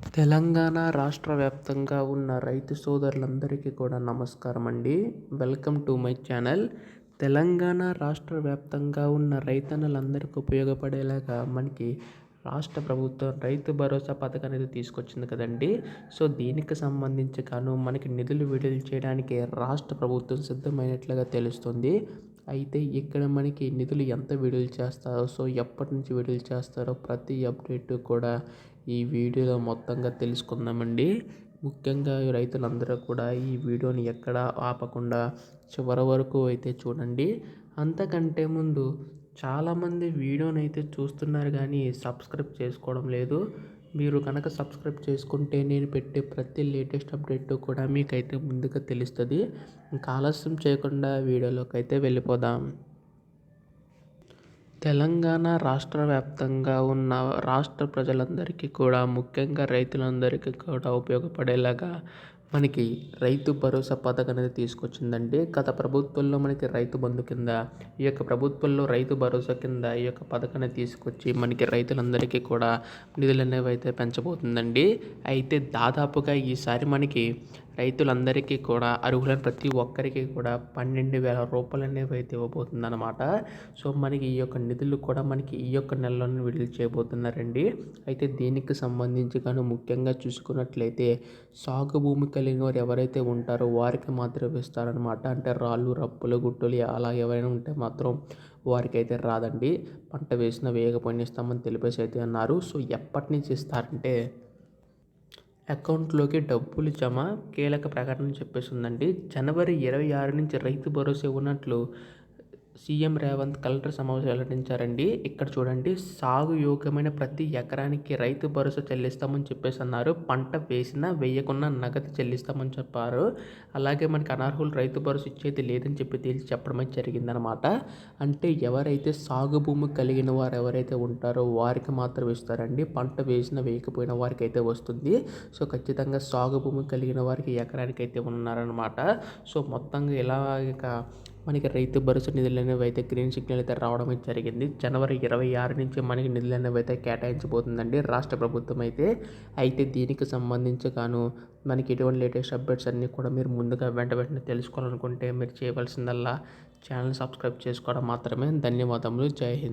తెలంగాణ రాష్ట్ర వ్యాప్తంగా ఉన్న రైతు సోదరులందరికీ కూడా నమస్కారం అండి. Welcome to my channel. Telangana రాష్ట్ర వ్యాప్తంగా ఉన్న రైతన్నలందరికీ ఉపయోగపడేలాగా మనకి రాష్ట్ర ప్రభుత్వం రైతు భరోసా పథకం అనేది తీసుకొచ్చింది కదండి. సో దీనికి సంబంధించి మనకి నిధులు విడుదల చేయడానికి రాష్ట్ర ప్రభుత్వం సిద్ధమైనట్లుగా తెలుస్తుంది. అయితే ఇక్కడ మనకి నిధులు ఎంత విడుదల చేస్తారో, సో ఎప్పటి నుంచి విడుదల చేస్తారో ప్రతి అప్డేట్ కూడా ఈ వీడియోలో మొత్తంగా తెలుసుకుందామండి. ముఖ్యంగా రైతులందరూ కూడా ఈ వీడియోని ఎక్కడ ఆపకుండా చివరి వరకు అయితే చూడండి. అంతకంటే ముందు చాలామంది వీడియోని అయితే చూస్తున్నారు కానీ సబ్స్క్రైబ్ చేసుకోవడం లేదు. మీరు కనుక సబ్స్క్రైబ్ చేసుకుంటే నేను పెట్టే ప్రతి లేటెస్ట్ అప్డేట్ కూడా మీకైతే ముందుగా తెలుస్తుంది. ఇంకా ఆలస్యం చేయకుండా వీడియోలోకి అయితే వెళ్ళిపోదాం. తెలంగాణ రాష్ట్ర వ్యాప్తంగా ఉన్న రాష్ట్ర ప్రజలందరికీ కూడా, ముఖ్యంగా రైతులందరికీ కూడా ఉపయోగపడేలాగా మనకి రైతు భరోసా పథకం అనేది తీసుకొచ్చిందండి. గత ప్రభుత్వంలో మనకి రైతు బంధు కింద, ఈ యొక్క ప్రభుత్వంలో రైతు భరోసా కింద ఈ యొక్క పథకాన్ని తీసుకొచ్చి మనకి రైతులందరికీ కూడా నిధులు అనేవి అయితే పెంచబోతుందండి. అయితే దాదాపుగా ఈసారి మనకి రైతులందరికీ కూడా అర్హులైన ప్రతి ఒక్కరికి కూడా 12,000 రూపాయలు అనేవి అయితే ఇవ్వబోతుందన్నమాట. సో మనకి ఈ యొక్క నిధులు కూడా మనకి ఈ యొక్క నెలలోనే విడుదల చేయబోతున్నారండి. అయితే దీనికి సంబంధించి ముఖ్యంగా చూసుకున్నట్లయితే సాగు భూమి కలిగిన వారు ఎవరైతే ఉంటారో వారికి మాత్రమే ఇస్తారనమాట. అంటే రాళ్ళు, రప్పులు, గుట్టులు అలా ఎవరైనా ఉంటే మాత్రం వారికైతే రాదండి. పంట వేసినా వేయకపోయినా ఇస్తామని తెలిపేసి అయితే అన్నారు. సో ఎప్పటి నుంచి ఇస్తారంటే అకౌంట్లోకి డబ్బులు జమ కీలక ప్రకటన చెప్పేసి ఉందండి. జనవరి 26 నుంచి రైతు భరోసా ఉన్నట్లు సీఎం రేవంత్ కలెక్టర్ సమావేశం వెల్లడించారండి. ఇక్కడ చూడండి, సాగు యోగ్యమైన ప్రతి ఎకరానికి రైతు భరోసా చెల్లిస్తామని చెప్పేసి అన్నారు. పంట వేసినా వేయకున్నా నగదు చెల్లిస్తామని చెప్పారు. అలాగే మనకి అనర్హులు రైతు భరోసా ఇచ్చేది లేదని చెప్పి తేల్చి చెప్పడమే జరిగిందనమాట. అంటే ఎవరైతే సాగు భూమి కలిగిన వారు ఎవరైతే ఉంటారో వారికి మాత్రం ఇస్తారండి. పంట వేసినా వేయకపోయిన వారికి అయితే వస్తుంది. సో ఖచ్చితంగా సాగు భూమి కలిగిన వారికి ఎకరానికి అయితే ఉన్నారనమాట. సో మొత్తంగా ఇలా ఇక మనకి రైతు భరోసా నిధులు అనేవి అయితే గ్రీన్ సిగ్నల్ అయితే రావడం జరిగింది. జనవరి 26 నుంచి మనకి నిధులు అనేవి అయితే కేటాయించబోతుందండి రాష్ట్ర ప్రభుత్వం అయితే దీనికి సంబంధించి మనకి ఎటువంటి లేటెస్ట్ అప్డేట్స్ అన్నీ కూడా మీరు ముందుగా వెంటనే తెలుసుకోవాలనుకుంటే మీరు చేయవలసిందల్లా ఛానల్ సబ్స్క్రైబ్ చేసుకోవడం మాత్రమే. ధన్యవాదములు. జై హింద్.